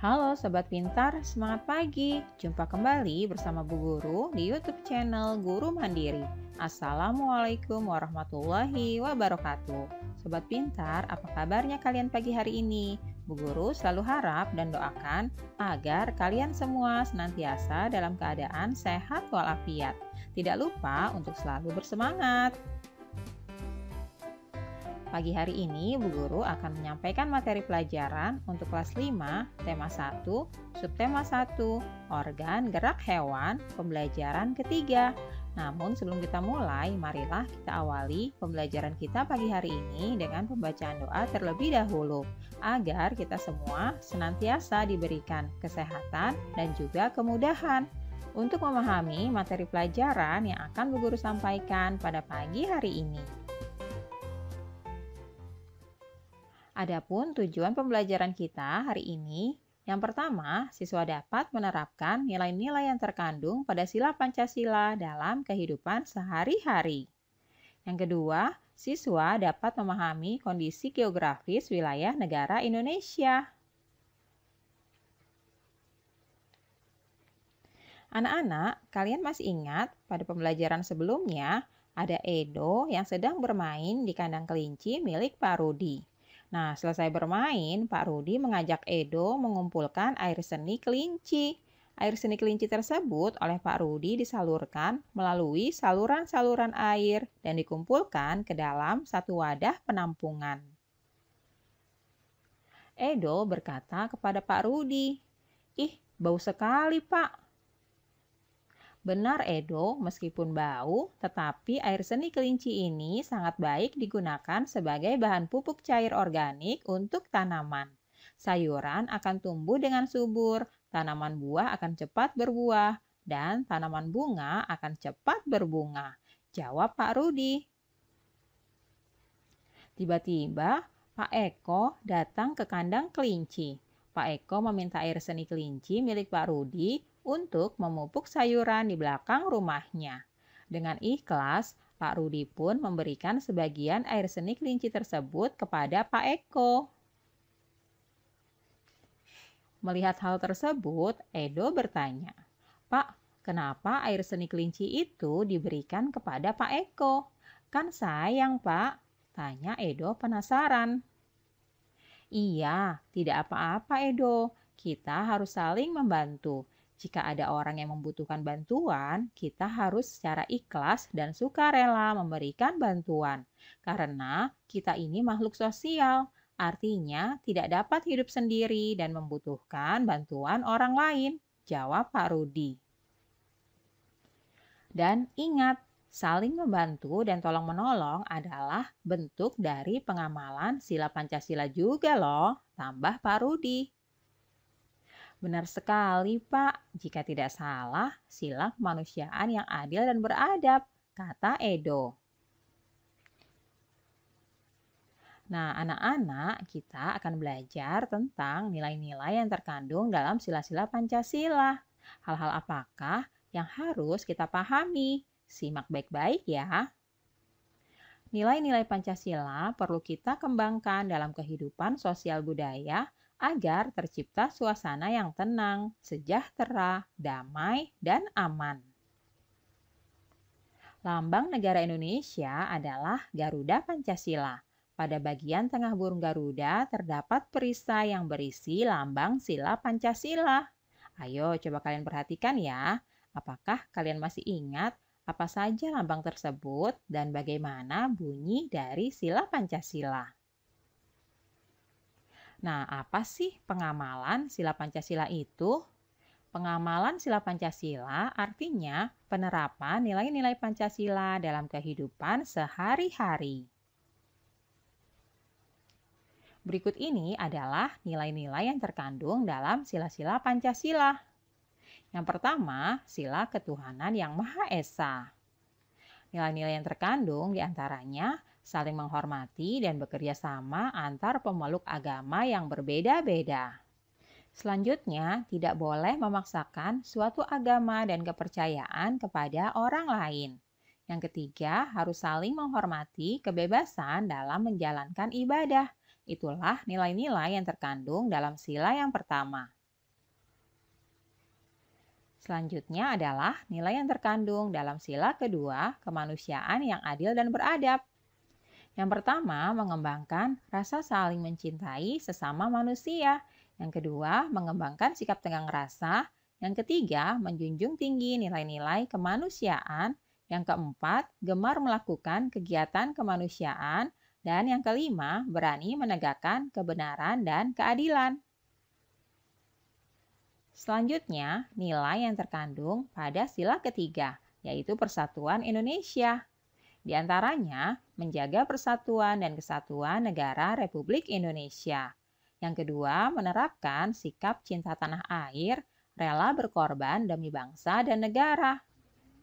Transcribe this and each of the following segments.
Halo Sobat Pintar, semangat pagi. Jumpa kembali bersama Bu Guru di YouTube channel Guru Mandiri. Assalamualaikum warahmatullahi wabarakatuh. Sobat Pintar, apa kabarnya kalian pagi hari ini? Bu Guru selalu harap dan doakan agar kalian semua senantiasa dalam keadaan sehat walafiat. Tidak lupa untuk selalu bersemangat. Pagi hari ini, Bu Guru akan menyampaikan materi pelajaran untuk kelas 5, tema 1, subtema 1, organ gerak hewan, pembelajaran ketiga. Namun sebelum kita mulai, marilah kita awali pembelajaran kita pagi hari ini dengan pembacaan doa terlebih dahulu, agar kita semua senantiasa diberikan kesehatan dan juga kemudahan untuk memahami materi pelajaran yang akan Bu Guru sampaikan pada pagi hari ini. Adapun tujuan pembelajaran kita hari ini, yang pertama, siswa dapat menerapkan nilai-nilai yang terkandung pada sila Pancasila dalam kehidupan sehari-hari. Yang kedua, siswa dapat memahami kondisi geografis wilayah negara Indonesia. Anak-anak, kalian masih ingat pada pembelajaran sebelumnya ada Edo yang sedang bermain di kandang kelinci milik Pak Rudi. Nah, selesai bermain, Pak Rudi mengajak Edo mengumpulkan air seni kelinci. Air seni kelinci tersebut oleh Pak Rudi disalurkan melalui saluran-saluran air dan dikumpulkan ke dalam satu wadah penampungan. Edo berkata kepada Pak Rudi, "Ih, bau sekali, Pak." Benar Edo, meskipun bau, tetapi air seni kelinci ini sangat baik digunakan sebagai bahan pupuk cair organik untuk tanaman. Sayuran akan tumbuh dengan subur, tanaman buah akan cepat berbuah, dan tanaman bunga akan cepat berbunga. Jawab Pak Rudi. Tiba-tiba, Pak Eko datang ke kandang kelinci. Pak Eko meminta air seni kelinci milik Pak Rudi untuk memupuk sayuran di belakang rumahnya. Dengan ikhlas, Pak Rudi pun memberikan sebagian air seni kelinci tersebut kepada Pak Eko. Melihat hal tersebut, Edo bertanya, "Pak, kenapa air seni kelinci itu diberikan kepada Pak Eko? Kan sayang, Pak," tanya Edo penasaran. "Iya, tidak apa-apa Edo, kita harus saling membantu. Jika ada orang yang membutuhkan bantuan, kita harus secara ikhlas dan sukarela memberikan bantuan. Karena kita ini makhluk sosial, artinya tidak dapat hidup sendiri dan membutuhkan bantuan orang lain," jawab Pak Rudi. Dan ingat, saling membantu dan tolong-menolong adalah bentuk dari pengamalan sila Pancasila juga loh, tambah Pak Rudi. Benar sekali, Pak. Jika tidak salah, sila kemanusiaan yang adil dan beradab, kata Edo. Nah, anak-anak, kita akan belajar tentang nilai-nilai yang terkandung dalam sila-sila Pancasila. Hal-hal apakah yang harus kita pahami? Simak baik-baik ya. Nilai-nilai Pancasila perlu kita kembangkan dalam kehidupan sosial budaya agar tercipta suasana yang tenang, sejahtera, damai, dan aman. Lambang negara Indonesia adalah Garuda Pancasila. Pada bagian tengah burung Garuda terdapat perisai yang berisi lambang sila Pancasila. Ayo coba kalian perhatikan ya. Apakah kalian masih ingat apa saja lambang tersebut dan bagaimana bunyi dari sila Pancasila? Nah, apa sih pengamalan sila Pancasila itu? Pengamalan sila Pancasila artinya penerapan nilai-nilai Pancasila dalam kehidupan sehari-hari. Berikut ini adalah nilai-nilai yang terkandung dalam sila-sila Pancasila. Yang pertama, sila ketuhanan yang Maha Esa. Nilai-nilai yang terkandung diantaranya saling menghormati dan bekerja sama antar pemeluk agama yang berbeda-beda. Selanjutnya, tidak boleh memaksakan suatu agama dan kepercayaan kepada orang lain. Yang ketiga, harus saling menghormati kebebasan dalam menjalankan ibadah. Itulah nilai-nilai yang terkandung dalam sila yang pertama. Selanjutnya adalah nilai yang terkandung dalam sila kedua, kemanusiaan yang adil dan beradab. Yang pertama, mengembangkan rasa saling mencintai sesama manusia. Yang kedua, mengembangkan sikap tenggang rasa. Yang ketiga, menjunjung tinggi nilai-nilai kemanusiaan. Yang keempat, gemar melakukan kegiatan kemanusiaan. Dan yang kelima, berani menegakkan kebenaran dan keadilan. Selanjutnya, nilai yang terkandung pada sila ketiga, yaitu Persatuan Indonesia. Di antaranya, menjaga persatuan dan kesatuan negara Republik Indonesia. Yang kedua, menerapkan sikap cinta tanah air, rela berkorban demi bangsa dan negara.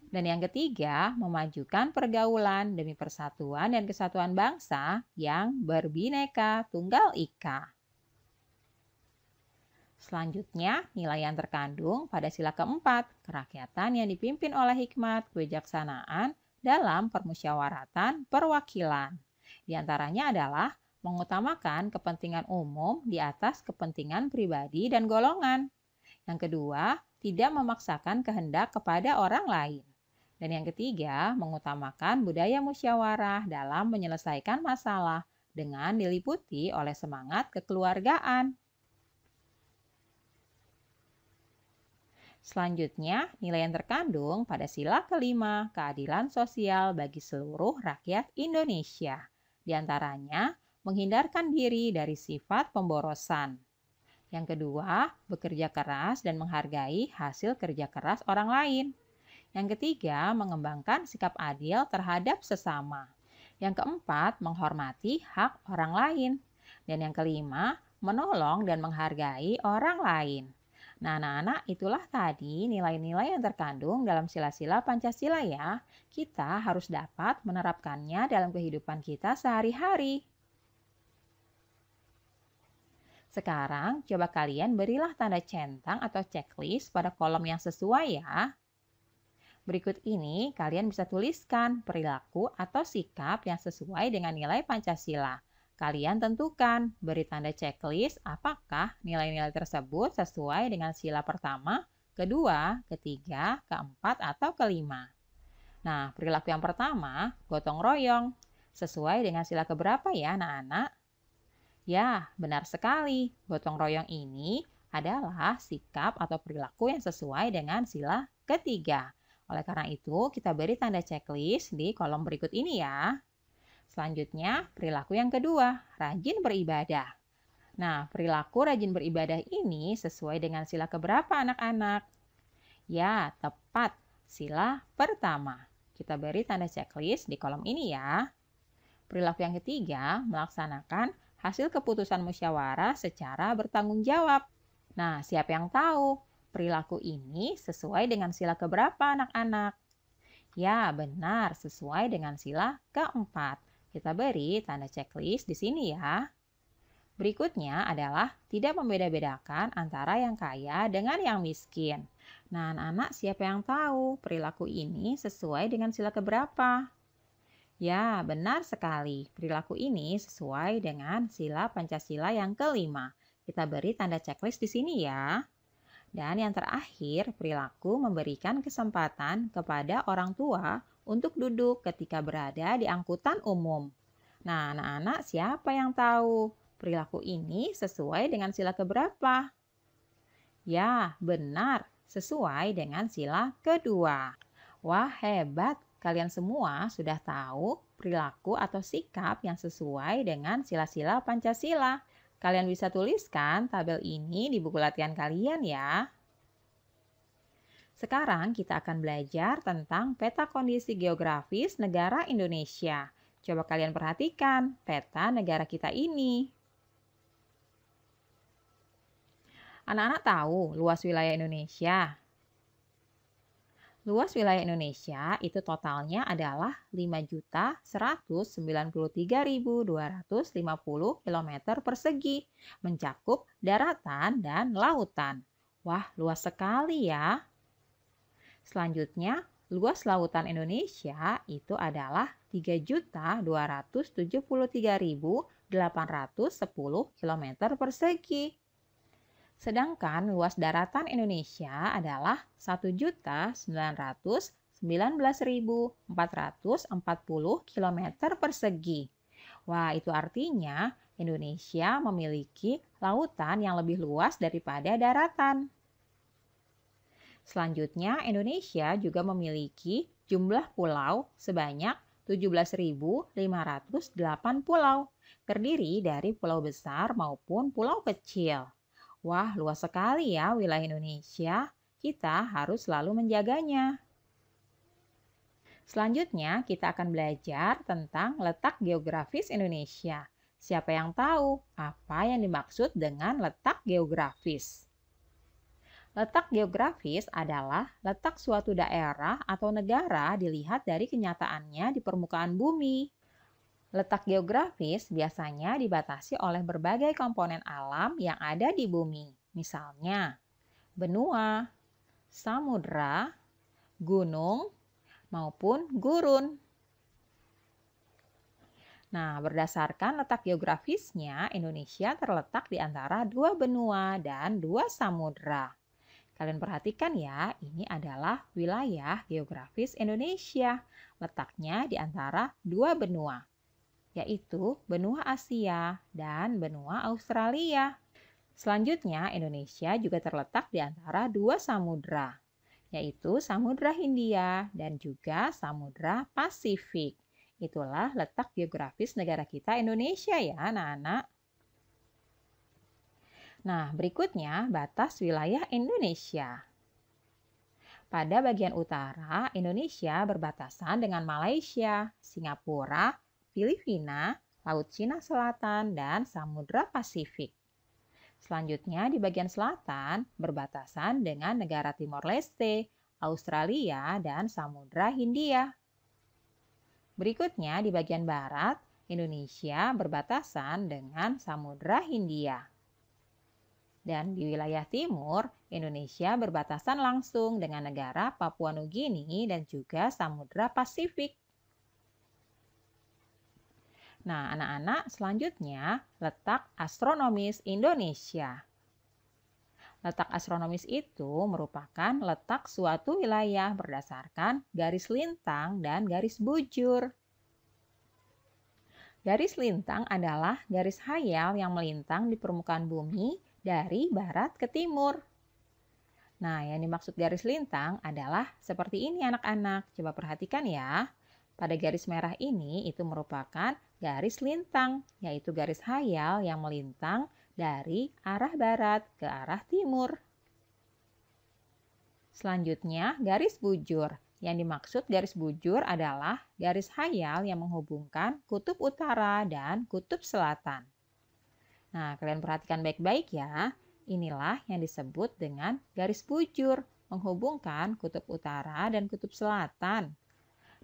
Dan yang ketiga, memajukan pergaulan demi persatuan dan kesatuan bangsa yang berbineka tunggal ika. Selanjutnya, nilai yang terkandung pada sila keempat, kerakyatan yang dipimpin oleh hikmat kebijaksanaan dalam permusyawaratan perwakilan. Di antaranya adalah mengutamakan kepentingan umum di atas kepentingan pribadi dan golongan. Yang kedua, tidak memaksakan kehendak kepada orang lain. Dan yang ketiga, mengutamakan budaya musyawarah dalam menyelesaikan masalah dengan diliputi oleh semangat kekeluargaan. Selanjutnya, nilai yang terkandung pada sila kelima, keadilan sosial bagi seluruh rakyat Indonesia. Di antaranya, menghindarkan diri dari sifat pemborosan. Yang kedua, bekerja keras dan menghargai hasil kerja keras orang lain. Yang ketiga, mengembangkan sikap adil terhadap sesama. Yang keempat, menghormati hak orang lain. Dan yang kelima, menolong dan menghargai orang lain. Nah, anak-anak, itulah tadi nilai-nilai yang terkandung dalam sila-sila Pancasila ya. Kita harus dapat menerapkannya dalam kehidupan kita sehari-hari. Sekarang, coba kalian berilah tanda centang atau checklist pada kolom yang sesuai ya. Berikut ini kalian bisa tuliskan perilaku atau sikap yang sesuai dengan nilai Pancasila. Kalian tentukan, beri tanda checklist apakah nilai-nilai tersebut sesuai dengan sila pertama, kedua, ketiga, keempat, atau kelima. Nah, perilaku yang pertama, gotong royong. Sesuai dengan sila keberapa ya anak-anak? Ya, benar sekali. Gotong royong ini adalah sikap atau perilaku yang sesuai dengan sila ketiga. Oleh karena itu, kita beri tanda checklist di kolom berikut ini ya. Selanjutnya, perilaku yang kedua, rajin beribadah. Nah, perilaku rajin beribadah ini sesuai dengan sila keberapa anak-anak? Ya, tepat. Sila pertama. Kita beri tanda checklist di kolom ini ya. Perilaku yang ketiga, melaksanakan hasil keputusan musyawarah secara bertanggung jawab. Nah, siapa yang tahu perilaku ini sesuai dengan sila keberapa anak-anak? Ya, benar, sesuai dengan sila keempat. Kita beri tanda checklist di sini ya. Berikutnya adalah tidak membeda-bedakan antara yang kaya dengan yang miskin. Nah, anak-anak, siapa yang tahu perilaku ini sesuai dengan sila keberapa? Ya, benar sekali. Perilaku ini sesuai dengan sila Pancasila yang kelima. Kita beri tanda checklist di sini ya. Dan yang terakhir, perilaku memberikan kesempatan kepada orang tua untuk duduk ketika berada di angkutan umum. Nah, anak-anak, siapa yang tahu perilaku ini sesuai dengan sila keberapa? Ya, benar, sesuai dengan sila kedua. Wah, hebat! Kalian semua sudah tahu perilaku atau sikap yang sesuai dengan sila-sila Pancasila. Kalian bisa tuliskan tabel ini di buku latihan kalian ya. Sekarang kita akan belajar tentang peta kondisi geografis negara Indonesia. Coba kalian perhatikan peta negara kita ini. Anak-anak tahu luas wilayah Indonesia? Luas wilayah Indonesia itu totalnya adalah 5.193.250 km persegi, mencakup daratan dan lautan. Wah, luas sekali ya. Selanjutnya, luas lautan Indonesia itu adalah 3.273.810 km persegi. Sedangkan luas daratan Indonesia adalah 1.919.440 km persegi. Wah, itu artinya Indonesia memiliki lautan yang lebih luas daripada daratan. Selanjutnya, Indonesia juga memiliki jumlah pulau sebanyak 17.508 pulau, terdiri dari pulau besar maupun pulau kecil. Wah, luas sekali ya wilayah Indonesia. Kita harus selalu menjaganya. Selanjutnya, kita akan belajar tentang letak geografis Indonesia. Siapa yang tahu apa yang dimaksud dengan letak geografis? Letak geografis adalah letak suatu daerah atau negara dilihat dari kenyataannya di permukaan bumi. Letak geografis biasanya dibatasi oleh berbagai komponen alam yang ada di bumi. Misalnya, benua, samudra, gunung, maupun gurun. Nah, berdasarkan letak geografisnya, Indonesia terletak di antara dua benua dan dua samudra. Kalian perhatikan ya, ini adalah wilayah geografis Indonesia. Letaknya di antara dua benua, yaitu benua Asia dan benua Australia. Selanjutnya, Indonesia juga terletak di antara dua samudra, yaitu Samudra Hindia dan juga Samudra Pasifik. Itulah letak geografis negara kita Indonesia ya, anak-anak. Nah, berikutnya batas wilayah Indonesia. Pada bagian utara, Indonesia berbatasan dengan Malaysia, Singapura, Filipina, Laut Cina Selatan, dan Samudra Pasifik. Selanjutnya, di bagian selatan berbatasan dengan negara Timor Leste, Australia, dan Samudra Hindia. Berikutnya, di bagian barat, Indonesia berbatasan dengan Samudra Hindia. Dan di wilayah timur, Indonesia berbatasan langsung dengan negara Papua Nugini dan juga Samudra Pasifik. Nah, anak-anak, selanjutnya letak astronomis Indonesia. Letak astronomis itu merupakan letak suatu wilayah berdasarkan garis lintang dan garis bujur. Garis lintang adalah garis hayal yang melintang di permukaan bumi dari barat ke timur. Nah, yang dimaksud garis lintang adalah seperti ini anak-anak. Coba perhatikan ya. Pada garis merah ini itu merupakan garis lintang, yaitu garis hayal yang melintang dari arah barat ke arah timur. Selanjutnya, garis bujur. Yang dimaksud garis bujur adalah garis hayal yang menghubungkan kutub utara dan kutub selatan. Nah, kalian perhatikan baik-baik ya. Inilah yang disebut dengan garis bujur, menghubungkan kutub utara dan kutub selatan.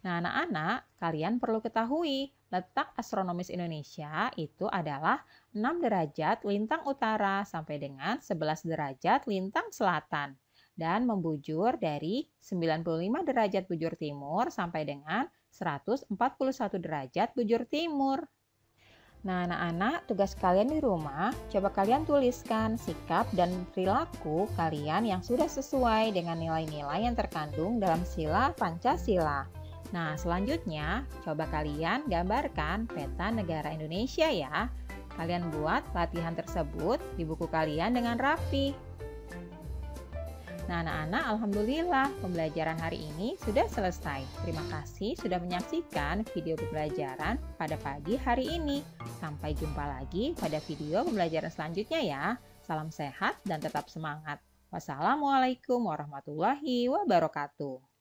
Nah, anak-anak, kalian perlu ketahui letak astronomis Indonesia itu adalah 6 derajat lintang utara sampai dengan 11 derajat lintang selatan dan membujur dari 95 derajat bujur timur sampai dengan 141 derajat bujur timur. Nah, anak-anak, tugas kalian di rumah, coba kalian tuliskan sikap dan perilaku kalian yang sudah sesuai dengan nilai-nilai yang terkandung dalam sila Pancasila. Nah, selanjutnya coba kalian gambarkan peta negara Indonesia ya. Kalian buat latihan tersebut di buku kalian dengan rapi. Nah, anak-anak, alhamdulillah pembelajaran hari ini sudah selesai. Terima kasih sudah menyaksikan video pembelajaran pada pagi hari ini. Sampai jumpa lagi pada video pembelajaran selanjutnya ya. Salam sehat dan tetap semangat. Wassalamualaikum warahmatullahi wabarakatuh.